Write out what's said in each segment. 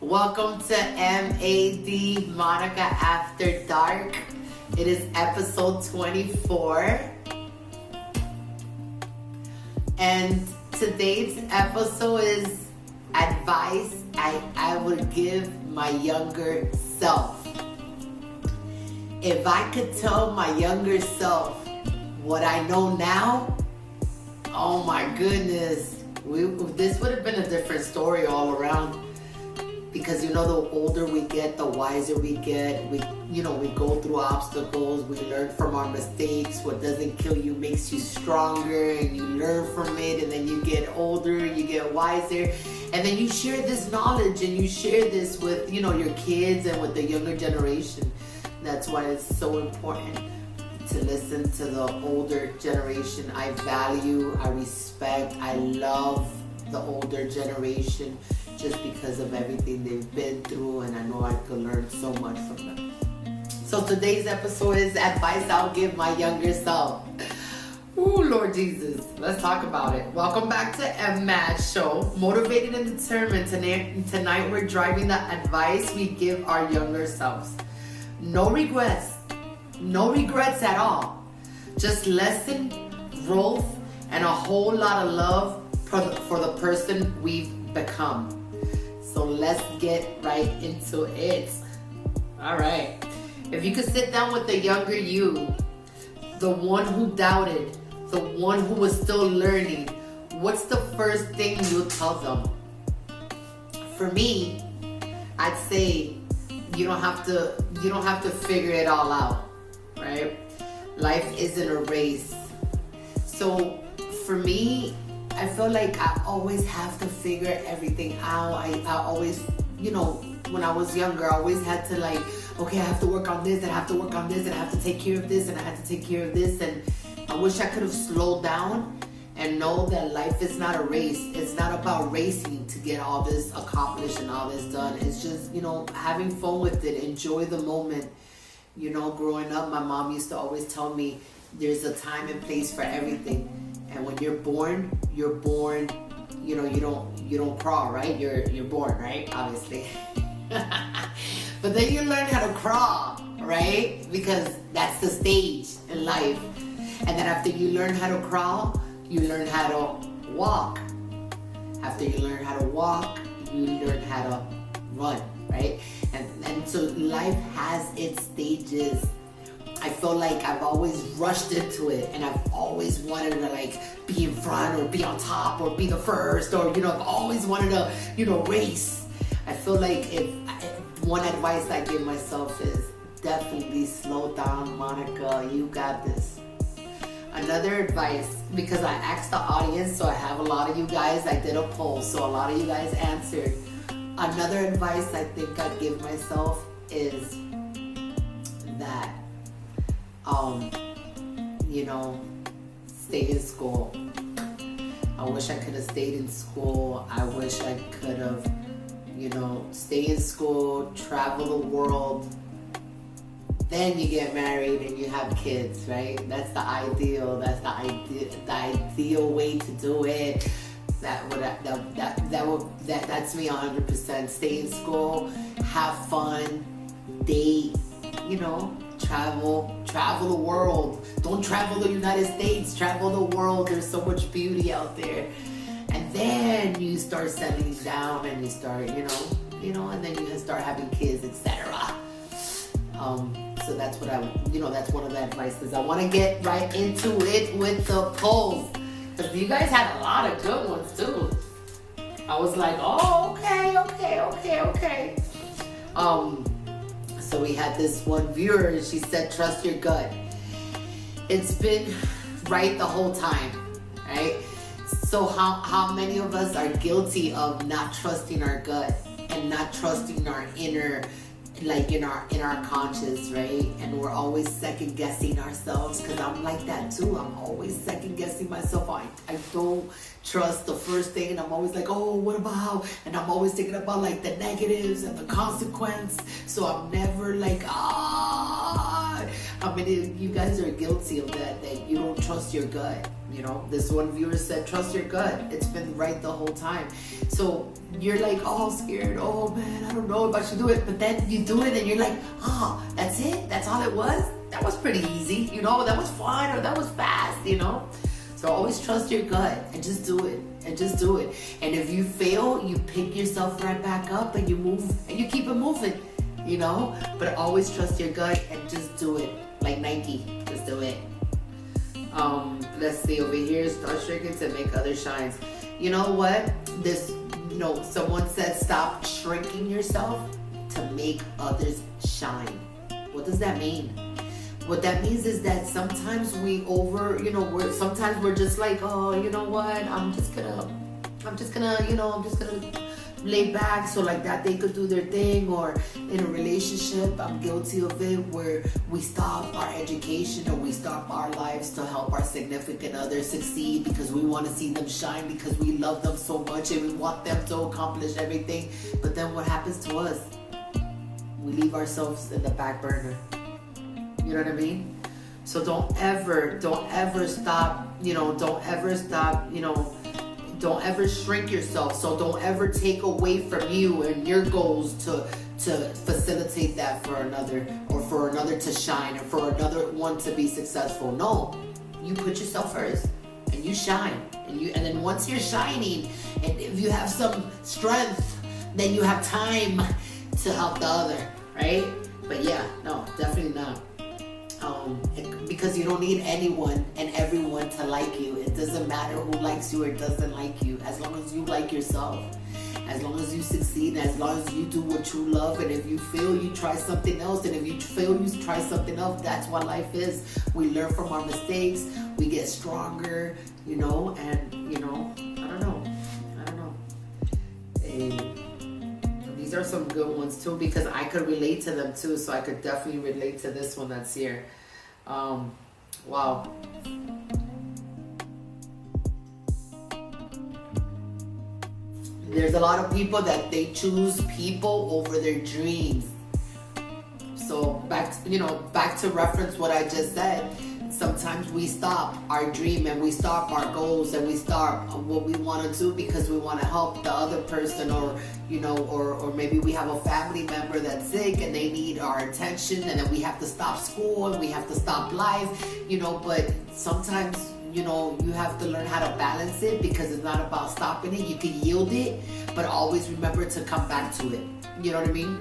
Welcome to MAD Monica After Dark. It is episode 24. And today's episode is advice I would give my younger self. If I could tell my younger self what I know now, oh my goodness, this would have been a different story all around. Because the older we get, the wiser we get. We go through obstacles. We learn from our mistakes. What doesn't kill you makes you stronger, and you learn from it. And then you get older, you get wiser, and then you share this knowledge and you share this with your kids and with the younger generation. That's why it's so important to listen to the older generation. I value, I respect, I love the older generation. Just because of everything they've been through, and I know I could learn so much from them. So today's episode is advice I'll give my younger self. Ooh, Lord Jesus, let's talk about it. Welcome back to MMAD Show, motivated and determined. Tonight we're driving the advice we give our younger selves. No regrets at all. Just lesson, growth, and a whole lot of love for the person we've become. So let's get right into it. All right. If you could sit down with the younger you, the one who doubted, the one who was still learning, what's the first thing you'll tell them? For me, I'd say you don't have to figure it all out, right? Life isn't a race. So for me, I feel like I always have to figure everything out. I always, when I was younger, I always had to okay, I have to work on this, and I have to work on this, and I have to take care of this, and I have to take care of this. And I wish I could have slowed down and know that life is not a race. It's not about racing to get all this accomplished and all this done. It's just, having fun with it. Enjoy the moment. Growing up, my mom used to always tell me there's a time and place for everything. And when you're born, you don't crawl, right? You're born, right? Obviously. But then you learn how to crawl, right? Because that's the stage in life. And then after you learn how to crawl, you learn how to walk. After you learn how to walk, you learn how to run, right? And so life has its stages. I feel like I've always rushed into it, and I've always wanted to be in front or be on top or be the first, or I've always wanted to race. I feel like if one advice I give myself is definitely slow down, Monica, you got this. Another advice, because I asked the audience, so I have a lot of you guys, I did a poll, so a lot of you guys answered. Another advice I think I'd give myself is that stay in school. I wish I could have stayed in school. I wish I could have, stay in school, travel the world. Then you get married and you have kids, right? That's the ideal. That's the ideal way to do it. That's me 100%. Stay in school, have fun, date, travel the world. Don't travel the United States, travel the world. There's so much beauty out there. And then you start settling down and you start, and then you start having kids, etc. So that's what that's one of the advices. I want to get right into it with the polls. Because you guys had a lot of good ones too. I was like, oh, okay. So we had this one viewer, and she said, trust your gut. It's been right the whole time, right? So how many of us are guilty of not trusting our gut and not trusting our inner, in our conscious, right? And we're always second guessing ourselves, because I'm like that too. I'm always second guessing myself. I don't trust the first thing, and I'm always like, oh, what about? And I'm always thinking about the negatives and the consequence. So I'm never How many of you guys are guilty of that you don't trust your gut? You know, this one viewer said, trust your gut. It's been right the whole time. So you're like all scared. Oh man, I don't know if I should do it. But then you do it and you're like, oh, that's it? That's all it was? That was pretty easy. You know, that was fun or that was fast, you know? So always trust your gut and just do it. And just do it. And if you fail, you pick yourself right back up and you move and you keep it moving, you know? But always trust your gut and just do it. Like Nike, just do it. Let's see over here. Start shrinking to make others shine. You know what? Someone said stop shrinking yourself to make others shine. What does that mean? What that means is that sometimes sometimes we're just like, oh, you know what? I'm just gonna lay back so like that they could do their thing. Or in a relationship, I'm guilty of it, where we stop our education or we stop our lives to help our significant other succeed because we want to see them shine, because we love them so much and we want them to accomplish everything. But then what happens to us? We leave ourselves in the back burner. You know what I mean? So don't ever stop, don't ever shrink yourself. So don't ever take away from you and your goals to facilitate that for another, or for another to shine, or for another one to be successful. No, you put yourself first and you shine. And then once you're shining, and if you have some strength, then you have time to help the other, right? But yeah, no, definitely not. Because you don't need anyone and everyone to like you. It doesn't matter who likes you or doesn't like you, as long as you like yourself, as long as you succeed, as long as you do what you love. And if you fail, you try something else, and if you fail, you try something else. That's what life is. We learn from our mistakes, we get stronger, and I don't know. These are some good ones too, because I could relate to them too, so I could definitely relate to this one that's here. Wow. There's a lot of people that they choose people over their dreams. So back to reference what I just said. Sometimes we stop our dream and we stop our goals and we stop what we want to do because we want to help the other person, or maybe we have a family member that's sick and they need our attention, and then we have to stop school and we have to stop life, but sometimes you have to learn how to balance it, because it's not about stopping it. You can yield it, but always remember to come back to it. You know what I mean?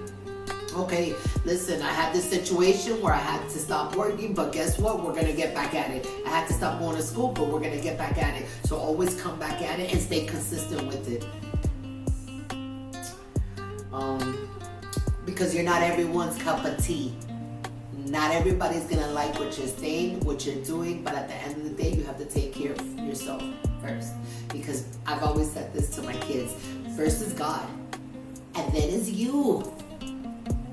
Okay, listen, I had this situation where I had to stop working, but guess what? We're going to get back at it. I had to stop going to school, but we're going to get back at it. So always come back at it and stay consistent with it. Because you're not everyone's cup of tea. Not everybody's going to like what you're saying, what you're doing, but at the end of the day, you have to take care of yourself first. Because I've always said this to my kids. First is God, and then is you.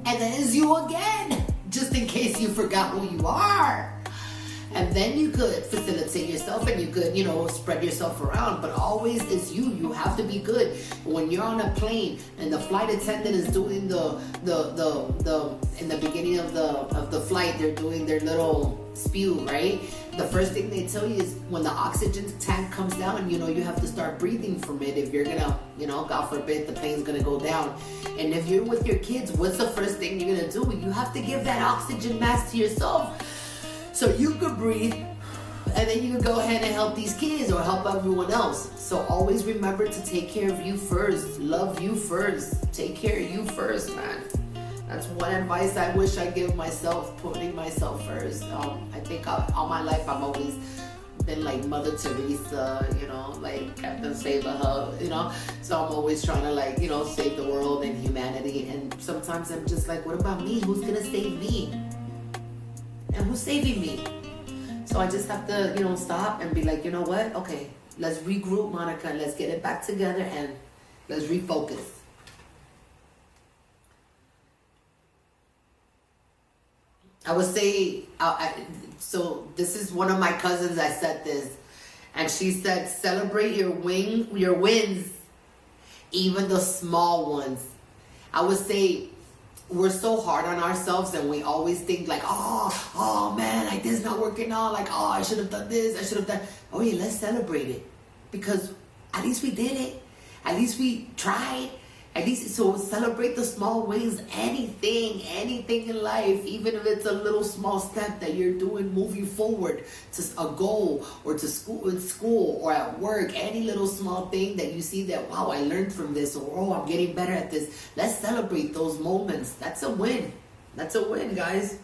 And then it's you again, just in case you forgot who you are. And then you could facilitate yourself and you could, spread yourself around. But always it's you. You have to be good. When you're on a plane and the flight attendant is doing the in the beginning of the flight, they're doing their little spew, right? The first thing they tell you is when the oxygen tank comes down, you have to start breathing from it if you're gonna, God forbid, the plane's gonna go down. And if you're with your kids, what's the first thing you're gonna do? You have to give that oxygen mask to yourself so you could breathe, and then you can go ahead and help these kids or help everyone else. So always remember to take care of you first. Love you first. Take care of you first, man. That's one advice I wish I give myself, putting myself first. I think all my life I've always been like Mother Teresa, like Captain Save-A-Hub, So I'm always trying to save the world and humanity. And sometimes I'm just like, what about me? Who's gonna save me? And who's saving me? So I just have to, stop and be like, you know what? Okay, let's regroup, Monica, and let's get it back together and let's refocus. I would say, so this is one of my cousins that said this, and she said, celebrate your wins, even the small ones. I would say, we're so hard on ourselves, and we always think like, oh man, like this not working out, like, oh, I should have done this, I should have done. Oh yeah, let's celebrate it, because at least we did it, at least we tried, at least. So celebrate the small wins. Anything in life, even if it's a little small step that you're doing, moving forward to a goal, or to school, in school or at work, any little small thing that you see that, wow, I learned from this, or oh, I'm getting better at this. Let's celebrate those moments. That's a win. That's a win, guys.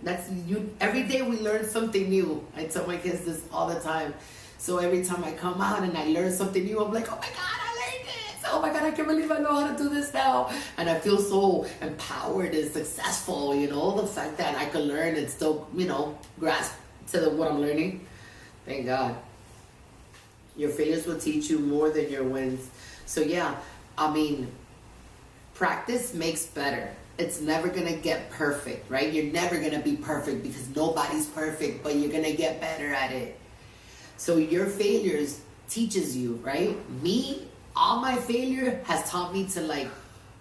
That's you. Every day we learn something new. I tell my kids this all the time. So every time I come out and I learn something new, I'm like, oh my God, I learned this. Oh my God, I can't believe I know how to do this now. And I feel so empowered and successful, the fact that I can learn and still, grasp to what I'm learning. Thank God. Your failures will teach you more than your wins. So yeah, practice makes better. It's never gonna get perfect, right? You're never gonna be perfect, because nobody's perfect, but you're gonna get better at it. So your failures teaches you, right? Me, all my failure has taught me to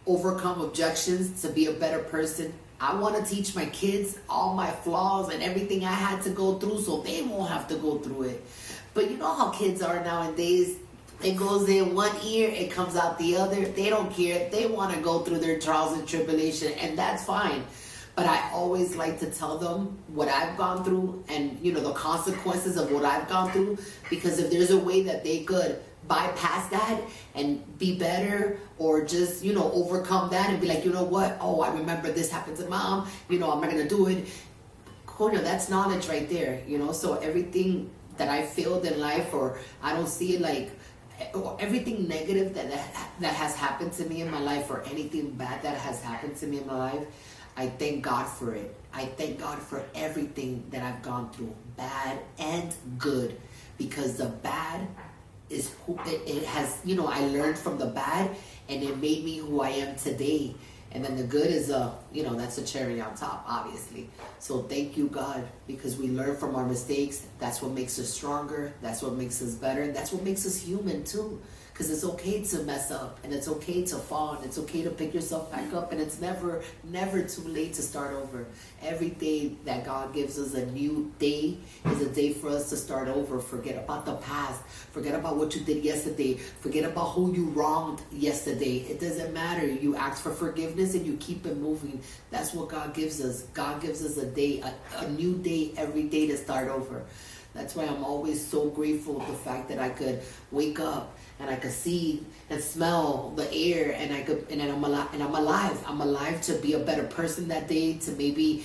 overcome objections, to be a better person. I want to teach my kids all my flaws and everything I had to go through, so they won't have to go through it. But you know how kids are nowadays. It goes in one ear, it comes out the other. They don't care. They want to go through their trials and tribulation, and that's fine. But I always like to tell them what I've gone through, and the consequences of what I've gone through, because if there's a way that they could bypass that and be better, or just overcome that and be like, you know what, oh, I remember this happened to mom, I'm not gonna do it. Cool, that's knowledge right there. So everything that I failed in life, or I don't see it or everything negative that has happened to me in my life, or anything bad that has happened to me in my life, I thank God for it. I thank God for everything that I've gone through, bad and good, because the bad is it has, I learned from the bad, and it made me who I am today. And then the good is that's a cherry on top, obviously. So thank you, God, because we learn from our mistakes. That's what makes us stronger. That's what makes us better. And that's what makes us human too. Because it's okay to mess up, and it's okay to fall, and it's okay to pick yourself back up, and it's never too late to start over. Every day that God gives us a new day is a day for us to start over. Forget about the past. Forget about what you did yesterday. Forget about who you wronged yesterday. It doesn't matter. You ask for forgiveness and you keep it moving. That's what God gives us. God gives us a day, a new day every day to start over. That's why I'm always so grateful for the fact that I could wake up and I could see and smell the air, and I'm alive. I'm alive to be a better person that day, to maybe,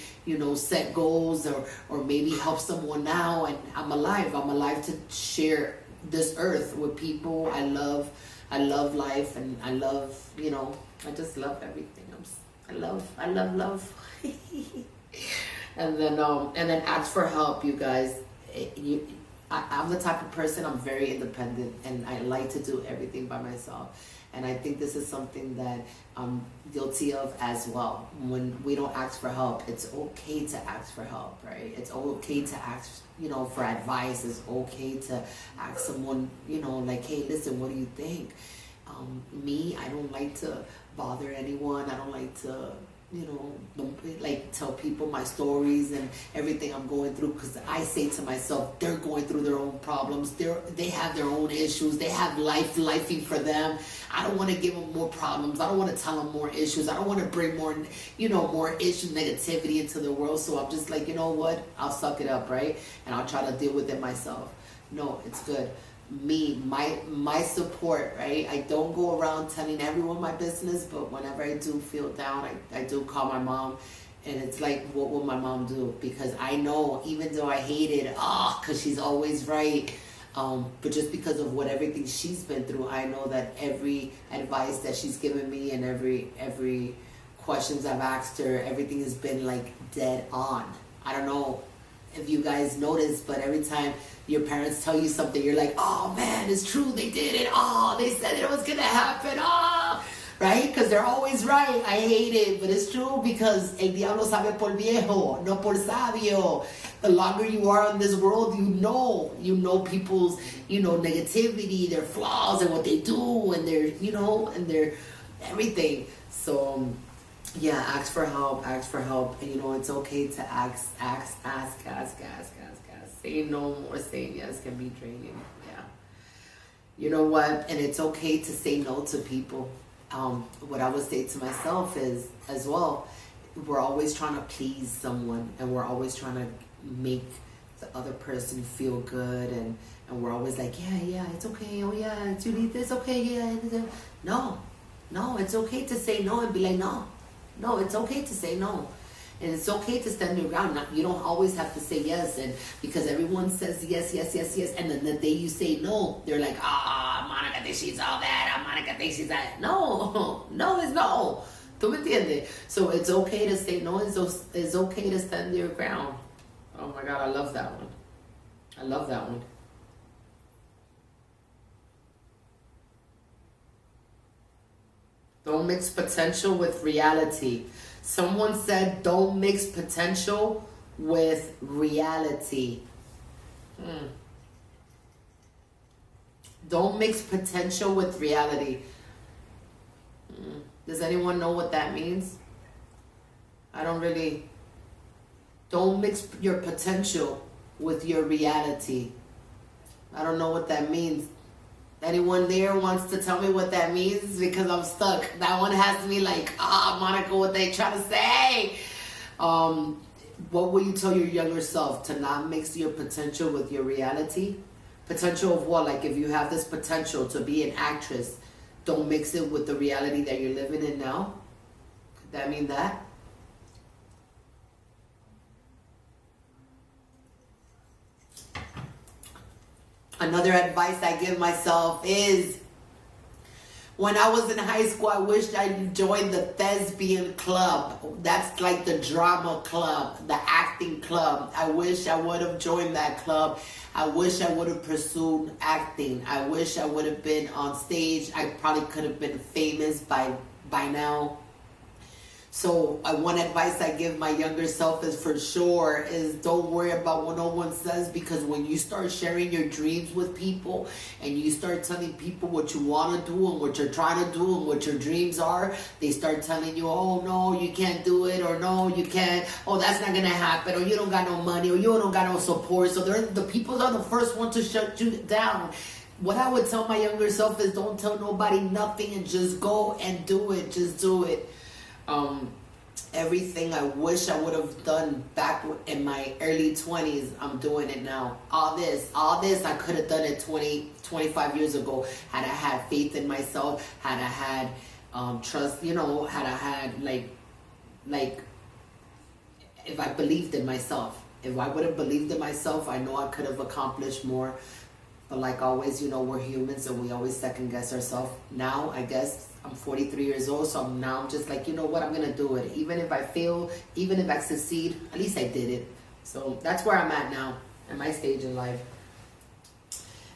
set goals, or maybe help someone now. And I'm alive. I'm alive to share this earth with people. I love life, and I love, I just love everything. I love. And then ask for help, you guys. I'm the type of person, I'm very independent, and I like to do everything by myself. And I think this is something that I'm guilty of as well. When we don't ask for help, it's okay to ask for help, right? It's okay to ask, for advice. It's okay to ask someone, hey, listen, what do you think? Me, I don't like to bother anyone. I don't like to tell people my stories and everything I'm going through, because I say to myself, they're going through their own problems. They have their own issues. They have lifing for them. I don't want to give them more problems. I don't want to tell them more issues. I don't want to bring more issues, negativity into the world. So I'm just like, you know what? I'll suck it up, right? And I'll try to deal with it myself. No, it's good. Me, my support, right? I don't go around telling everyone my business, but whenever I do feel down, I do call my mom, and it's like, what will my mom do? Because I know, even though I hate it, because she's always right, but just because of everything she's been through, I know that every advice that she's given me, and every questions I've asked her, everything has been dead on. I don't know if you guys notice, but every time your parents tell you something, you're like, oh man, it's true, they did it. Oh, they said it was gonna happen. Oh, right? Because they're always right. I hate it, but it's true, because el diablo sabe por viejo, no por sabio. The longer you are in this world, you know people's, negativity, their flaws, and what they do, and their, and their everything. So Yeah, ask for help, ask for help. And you know, it's okay to ask. Saying no more saying yes can be draining. Yeah. You know what? And it's okay to say no to people. What I would say to myself is, as well, we're always trying to please someone, and we're always trying to make the other person feel good, and we're always like, yeah, it's okay. Oh yeah, do you need this? Okay, yeah. No, it's okay to say no and be like, no, it's okay to say no. And it's okay to stand your ground. You don't always have to say yes. And because everyone says yes. And then the day you say no, they're like, Monica thinks she's all that. Monica thinks she's that. No, it's no. ¿Tú me entiendes? So it's okay to say no. It's okay to stand your ground. Oh my God, I love that one. I love that one. Don't mix potential with reality. Someone said, don't mix potential with reality. Don't mix potential with reality. Does anyone know what that means? I don't really. Don't mix your potential with your reality. I don't know what that means. Anyone there wants to tell me what that means? Because I'm stuck. That one has me like, Monica, what they trying to say? What will you tell your younger self? To not mix your potential with your reality? Potential of what? Like if you have this potential to be an actress, don't mix it with the reality that you're living in now? Could that mean that? Another advice I give myself is, when I was in high school, I wished I joined the thespian club. That's like the drama club, the acting club. I wish I would have joined that club. I wish I would have pursued acting. I wish I would have been on stage. I probably could have been famous by now. So one advice I give my younger self is, for sure, is don't worry about what no one says, because when you start sharing your dreams with people and you start telling people what you want to do and what you're trying to do and what your dreams are, they start telling you, oh no, you can't do it, or no, you can't, oh that's not gonna happen, or you don't got no money, or you don't got no support. So the people are the first one to shut you down. What I would tell my younger self is, don't tell nobody nothing and just go and do it. Just do it. Everything I wish I would have done back in my early 20s, I'm doing it now. All this I could have done it 25 years ago, had I had faith in myself, had I had trust, had I had like if I believed in myself. If I would have believed in myself, I know I could have accomplished more. But like always, we're humans and we always second guess ourselves. Now, I guess I'm 43 years old, so I'm just like, you know what, I'm going to do it. Even if I fail, even if I succeed, at least I did it. So that's where I'm at now, at my stage in life.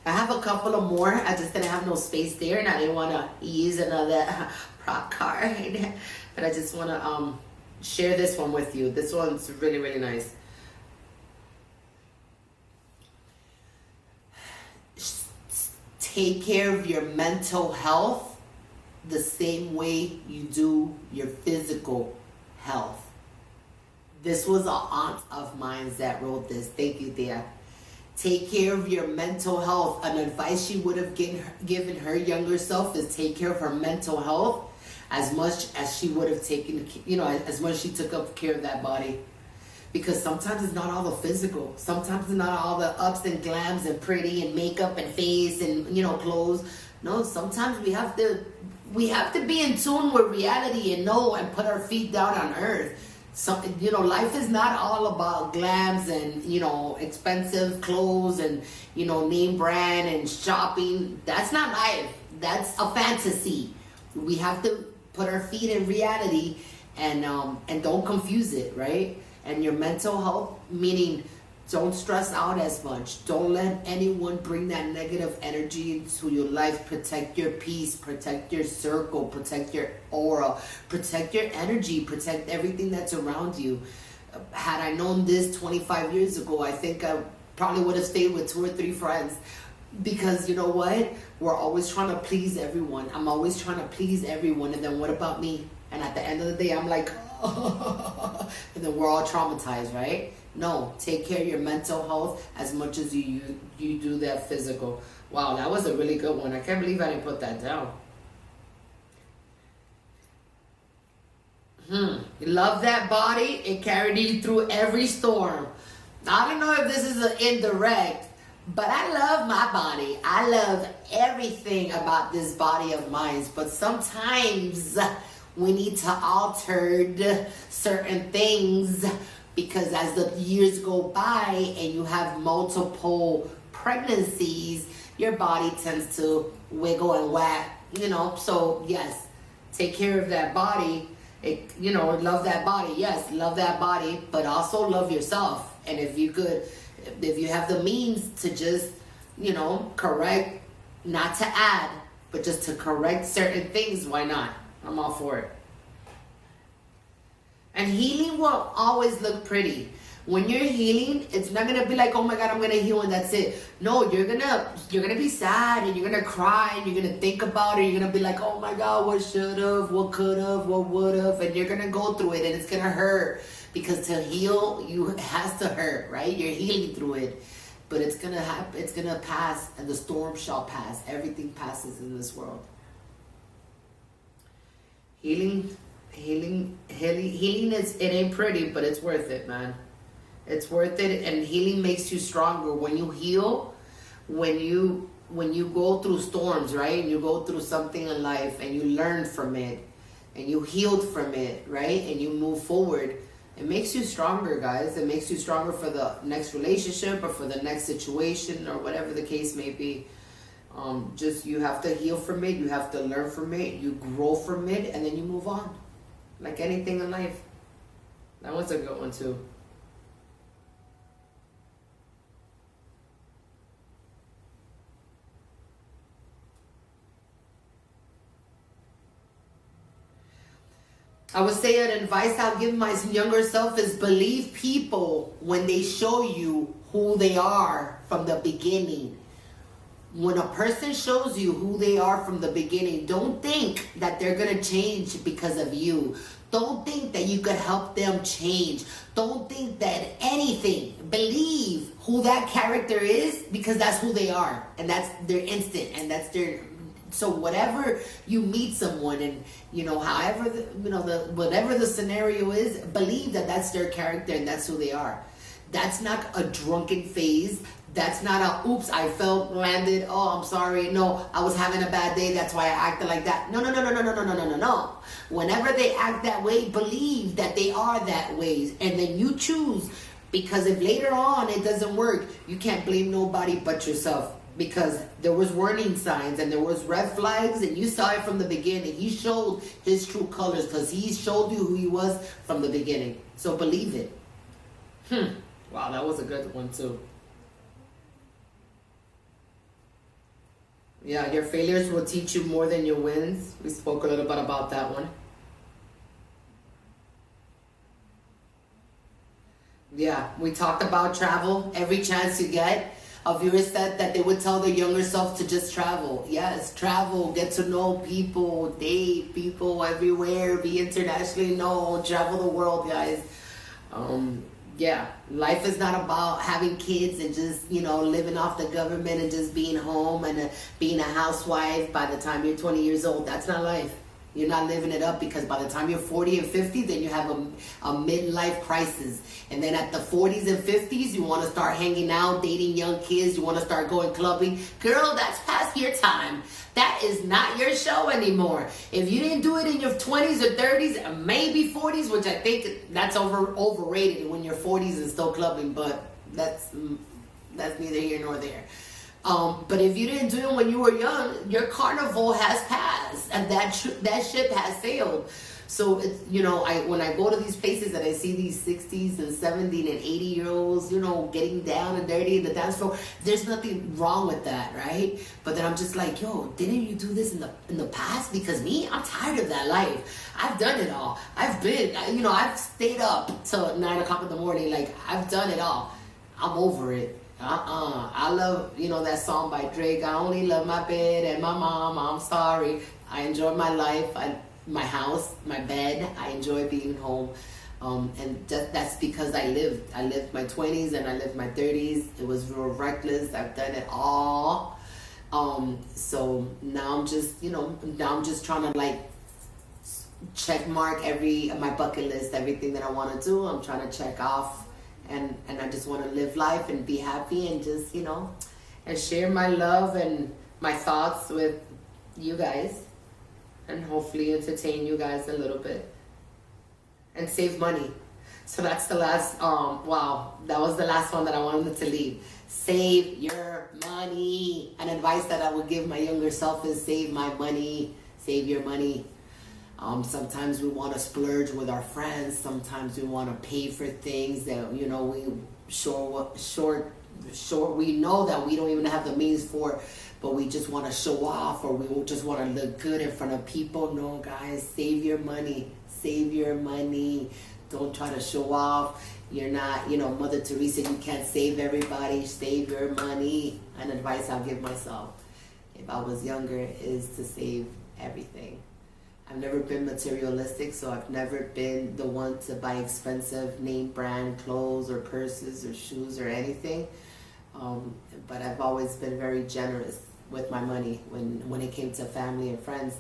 I have a couple of more. I just didn't have no space there, and I didn't want to use another prop card. But I just want to share this one with you. This one's really, really nice. Take care of your mental health the same way you do your physical health. This was an aunt of mine that wrote this. Thank you, dear. Take care of your mental health. An advice she would have given her younger self is take care of her mental health as much as she would have taken, as much as she took up care of that body. Because sometimes it's not all the physical. Sometimes it's not all the ups and glams and pretty and makeup and face and, clothes. No, sometimes we have to be in tune with reality and know and put our feet down on earth. So, life is not all about glams and, expensive clothes and, name brand and shopping. That's not life. That's a fantasy. We have to put our feet in reality and don't confuse it, right? And your mental health, meaning don't stress out as much. Don't let anyone bring that negative energy into your life. Protect your peace, protect your circle, protect your aura, protect your energy, protect everything that's around you. Had I known this 25 years ago, I think I probably would have stayed with 2 or 3 friends. Because you know what? We're always trying to please everyone. I'm always trying to please everyone. And then what about me? And at the end of the day, I'm like, and then we're all traumatized, right? No, take care of your mental health as much as you do that physical. Wow, that was a really good one. I can't believe I didn't put that down. Love that body. It carried you through every storm. I don't know if this is an indirect, but I love my body. I love everything about this body of mine. But sometimes we need to alter certain things, because as the years go by and you have multiple pregnancies, your body tends to wiggle and whack, So yes, take care of that body. Love that body. Yes, love that body, but also love yourself. And if you have the means to just, correct, not to add, but just to correct certain things, why not? I'm all for it. And healing will always look pretty. When you're healing, it's not gonna be like, oh my God, I'm gonna heal and that's it. No, you're gonna be sad and you're gonna cry and you're gonna think about it. You're gonna be like, oh my God, what should've, what could've, what would've, and you're gonna go through it and it's gonna hurt, because to heal, it has to hurt, right? You're healing through it, but it's gonna happen. It's gonna pass, and the storm shall pass. Everything passes in this world. Healing is, it ain't pretty, but it's worth it, man. It's worth it, and healing makes you stronger. When you heal, when you go through storms, right? And you go through something in life and you learn from it and you healed from it, right? And you move forward, it makes you stronger, guys. It makes you stronger for the next relationship or for the next situation or whatever the case may be. Just, you have to heal from it. You have to learn from it. You grow from it, and then you move on. Like anything in life. That one's a good one too. I would say an advice I'll give my younger self is believe people when they show you who they are from the beginning. When a person shows you who they are from the beginning, don't think that they're going to change because of you. Don't think that you could help them change. Don't think that anything. Believe who that character is, because that's who they are. And that's their instinct. And that's their... So whatever you meet someone, and however whatever the scenario is, believe that that's their character and that's who they are. That's not a drunken phase. That's not a oops, I fell, landed, oh, I'm sorry. No, I was having a bad day, that's why I acted like that. No. Whenever they act that way, believe that they are that way, and then you choose. Because if later on it doesn't work, you can't blame nobody but yourself. Because there was warning signs and there was red flags, and you saw it from the beginning. He showed his true colors because he showed you who he was from the beginning. So believe it. Wow, that was a good one too. Yeah, your failures will teach you more than your wins. We spoke a little bit about that one. Yeah, we talked about travel every chance you get. A viewer said that they would tell their younger self to just travel. Yes, travel, get to know people, date people everywhere, be internationally known, travel the world, guys. Yeah, life is not about having kids and just, living off the government and just being home and being a housewife by the time you're 20 years old. That's not life. You're not living it up, because by the time you're 40 and 50, then you have a midlife crisis. And then at the 40s and 50s, you want to start hanging out, dating young kids. You want to start going clubbing. Girl, that's past your time. That is not your show anymore. If you didn't do it in your 20s or 30s, maybe 40s, which I think that's overrated when you're 40s and still clubbing, but that's neither here nor there. But if you didn't do it when you were young, your carnival has passed, and that ship has sailed. So it's, when I go to these places and I see these 60s and 70 and 80-year-olds, getting down and dirty in the dance floor, there's nothing wrong with that, right? But then I'm just like, yo, didn't you do this in the past? Because I'm tired of that life. I've done it all. I've stayed up till 9 o'clock in the morning. Like, I've done it all. I'm over it. I love, that song by Drake. I only love my bed and my mom. I'm sorry. I enjoy my life. my house, my bed. I enjoy being home. And that's because I lived my 20s and I lived my 30s. It was real reckless. I've done it all. So now I'm just, now I'm just trying to like check mark my bucket list, everything that I want to do. I'm trying to check off, and I just want to live life and be happy and just, and share my love and my thoughts with you guys, and hopefully entertain you guys a little bit and save money. So that's the last, that was the last one that I wanted to leave. Save your money. An advice that I would give my younger self is save my money. Save your money. Sometimes we want to splurge with our friends. Sometimes we want to pay for things that, we we know that we don't even have the means for, but we just want to show off, or we just want to look good in front of people. No, guys, save your money. Save your money. Don't try to show off. You're not, Mother Teresa, you can't save everybody. Save your money. An advice I'll give myself if I was younger is to save everything. I've never been materialistic, so I've never been the one to buy expensive name brand clothes or purses or shoes or anything. But I've always been very generous with my money when it came to family and friends.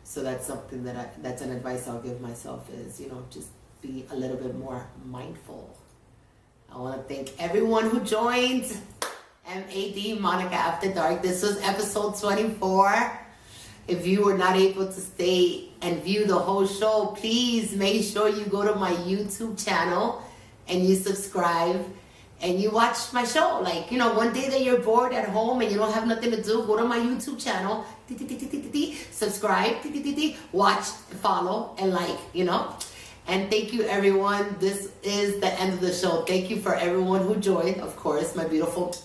So that's something that's an advice I'll give myself is, just be a little bit more mindful. I want to thank everyone who joined MAD, Monica After Dark. This was episode 24. If you were not able to stay and view the whole show, please make sure you go to my YouTube channel and you subscribe and you watch my show. Like, one day that you're bored at home and you don't have nothing to do, go to my YouTube channel, subscribe, watch, follow, and like, And thank you, everyone. This is the end of the show. Thank you for everyone who joined, of course, my beautiful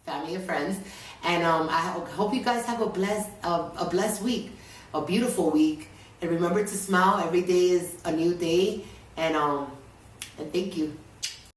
family and friends. And I hope you guys have a blessed week, a beautiful week. And remember to smile. Every day is a new day. And thank you.